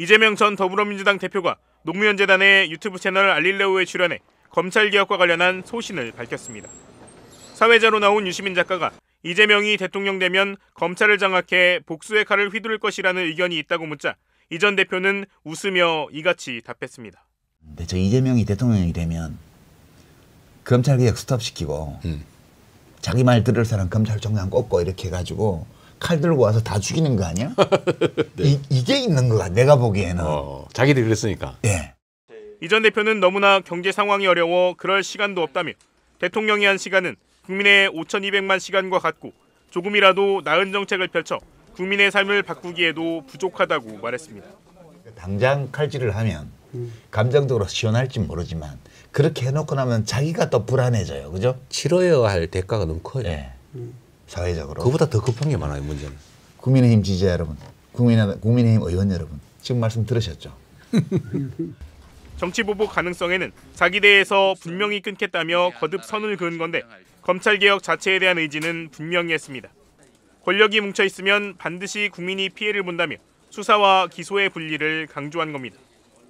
이재명 전 더불어민주당 대표가 노무현재단의 유튜브 채널 알릴레오에 출연해 검찰개혁과 관련한 소신을 밝혔습니다. 사회자로 나온 유시민 작가가 이재명이 대통령 되면 검찰을 장악해 복수의 칼을 휘두를 것이라는 의견이 있다고 묻자 이 전 대표는 웃으며 이같이 답했습니다. 근데 저 이재명이 대통령이 되면 검찰개혁 스톱시키고 자기 말 들을 사람 검찰총장 꼽고 이렇게 해가지고 칼 들고 와서 다 죽이는 거 아니야? 네. 이게 있는 거야 내가 보기에는. 자기들이 그랬으니까. 예. 이 전 대표는 너무나 경제 상황이 어려워 그럴 시간도 없다며 대통령이 한 시간은 국민의 5,200만 시간과 같고 조금이라도 나은 정책을 펼쳐 국민의 삶을 바꾸기에도 부족하다고 말했습니다. 당장 칼질을 하면 감정적으로 시원할지 모르지만 그렇게 해놓고 나면 자기가 또 불안해져요. 그죠? 치러야 할 대가가 너무 커요. 네. 사회적으로. 그보다 더 급한 게 많아요, 문제는. 국민의힘 지지자 여러분, 국민의힘 의원 여러분, 지금 말씀 들으셨죠? 정치 보복 가능성에는 자기 대에서 분명히 끊겠다며 거듭 선을 그은 건데 검찰개혁 자체에 대한 의지는 분명히 했습니다. 권력이 뭉쳐있으면 반드시 국민이 피해를 본다며 수사와 기소의 분리를 강조한 겁니다.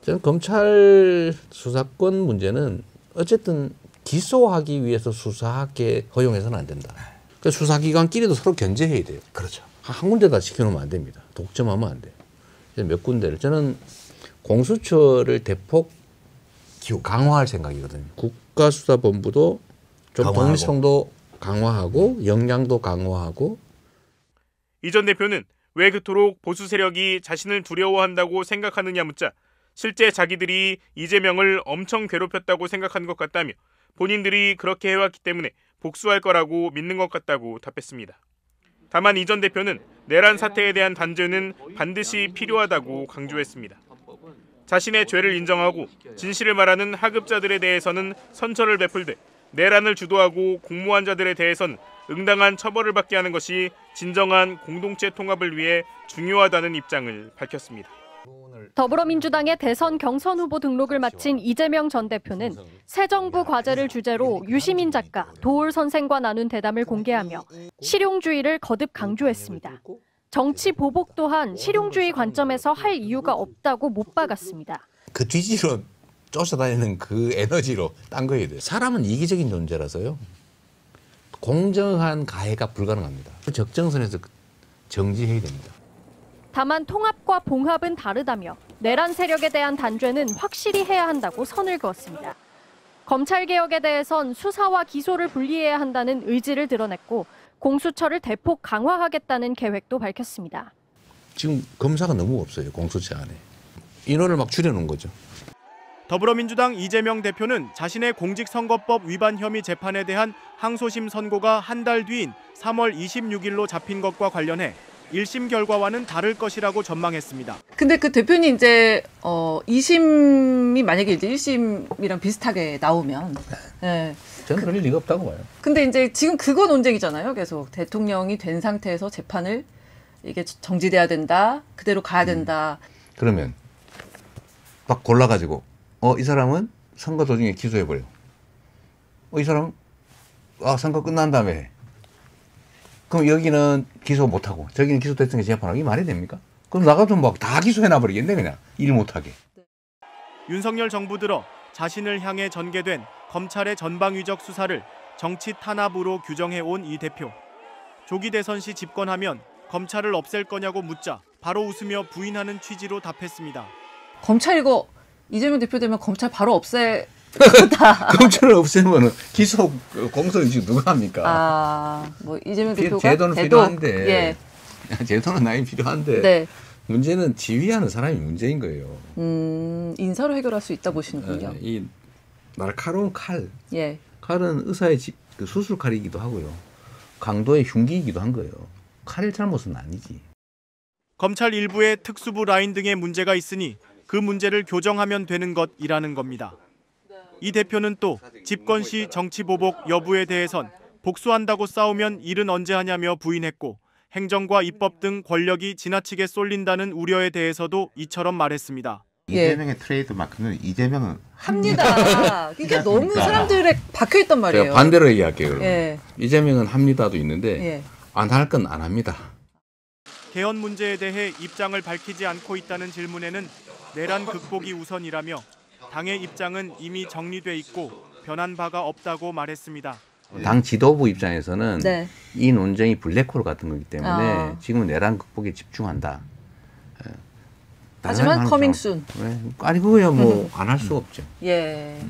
저는 검찰 수사권 문제는 어쨌든 기소하기 위해서 수사하게 허용해서는 안 된다. 그러니까 수사기관끼리도 서로 견제해야 돼요. 그렇죠. 한 군데다 시켜놓으면 안 됩니다. 독점하면 안 돼요. 몇 군데를. 저는 공수처를 대폭 강화할 생각이거든요. 국가수사본부도 좀 강화하고. 독립성도 강화하고 역량도 강화하고. 이 전 대표는 왜 그토록 보수 세력이 자신을 두려워한다고 생각하느냐 묻자 실제 자기들이 이재명을 엄청 괴롭혔다고 생각한 것 같다며 본인들이 그렇게 해왔기 때문에 복수할 거라고 믿는 것 같다고 답했습니다. 다만 이 전 대표는 내란 사태에 대한 단죄는 반드시 필요하다고 강조했습니다. 자신의 죄를 인정하고 진실을 말하는 하급자들에 대해서는 선처를 베풀되 내란을 주도하고 공모한 자들에 대해서는 응당한 처벌을 받게 하는 것이 진정한 공동체 통합을 위해 중요하다는 입장을 밝혔습니다. 더불어민주당의 대선 경선 후보 등록을 마친 이재명 전 대표는 새 정부 과제를 주제로 유시민 작가, 도올 선생과 나눈 대담을 공개하며 실용주의를 거듭 강조했습니다. 정치 보복 또한 실용주의 관점에서 할 이유가 없다고 못 박았습니다. 그 뒤지로 쫓아다니는 그 에너지로 딴 거해야 돼요. 사람은 이기적인 존재라서요. 공정한 가해가 불가능합니다. 적정선에서 정지해야 됩니다. 다만 통합과 봉합은 다르다며 내란 세력에 대한 단죄는 확실히 해야 한다고 선을 그었습니다. 검찰개혁에 대해선 수사와 기소를 분리해야 한다는 의지를 드러냈고 공수처를 대폭 강화하겠다는 계획도 밝혔습니다. 지금 검사가 너무 없어요. 공수처 안에. 인원을 막 줄여놓은 거죠. 더불어민주당 이재명 대표는 자신의 공직선거법 위반 혐의 재판에 대한 항소심 선고가 한 달 뒤인 3월 26일로 잡힌 것과 관련해 1심 결과와는 다를 것이라고 전망했습니다. 근데 그 대표님 이제 2심이 만약에 이제 1심이랑 비슷하게 나오면 네. 저는 그럴 리가 없다고 봐요. 근데 이제 지금 그거 논쟁이잖아요. 계속 대통령이 된 상태에서 재판을 이게 정지돼야 된다. 그대로 가야 된다. 그러면 막 골라가지고 이 사람은 선거 도중에 기소해버려. 이 사람 선거 끝난 다음에 그럼 여기는 기소 못하고 저기는 기소됐으니까 재판하고 이 말이 됩니까? 그럼 나가도 막 다 기소해놔버리겠네 그냥 일 못하게. 윤석열 정부 들어 자신을 향해 전개된 검찰의 전방위적 수사를 정치 탄압으로 규정해온 이 대표. 조기 대선 시 집권하면 검찰을 없앨 거냐고 묻자 바로 웃으며 부인하는 취지로 답했습니다. 검찰 이거 이재명 대표 되면 검찰 바로 없애. 검찰을 없애면 기소 공소 유지 누가 합니까? 뭐 이재명 대표가 제도는 필요한데. 예. 제도는 나이 필요한데. 네. 문제는 지휘하는 사람이 문제인 거예요. 인사로 해결할 수 있다 보시는군요. 이 날카로운 칼. 예. 칼은 의사의 그 수술 칼이기도 하고요. 강도의 흉기이기도 한 거예요. 칼의 잘못은 아니지. 검찰 일부의 특수부 라인 등의 문제가 있으니 그 문제를 교정하면 되는 것이라는 겁니다. 이 대표는 또 집권 시 정치 보복 여부에 대해선 복수한다고 싸우면 일은 언제 하냐며 부인했고 행정과 입법 등 권력이 지나치게 쏠린다는 우려에 대해서도 이처럼 말했습니다. 이재명의 트레이드 마크는 이재명은 합니다. 이게 너무 사람들에 박혀있단 말이에요. 제가 반대로 얘기할게요. 그러면. 예. 이재명은 합니다도 있는데 예. 안 할 건 안 합니다. 개헌 문제에 대해 입장을 밝히지 않고 있다는 질문에는 내란 극복이 우선이라며 당의 입장은 이미 정리돼 있고 변한 바가 없다고 말했습니다. 당 지도부 입장에서는 네. 이 논쟁이 블랙홀 같은 거기 때문에 아. 지금은 내란 극복에 집중한다. 하지만 커밍 순. 아니 그거야 뭐 안 할 수가 없죠. 예.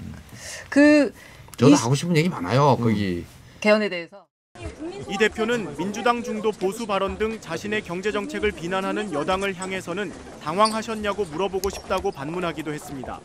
그 저도 이 하고 싶은 얘기 많아요. 거기. 개헌에 대해서. 이 대표는 민주당 중도 보수 발언 등 자신의 경제 정책을 비난하는 여당을 향해서는 당황하셨냐고 물어보고 싶다고 반문하기도 했습니다.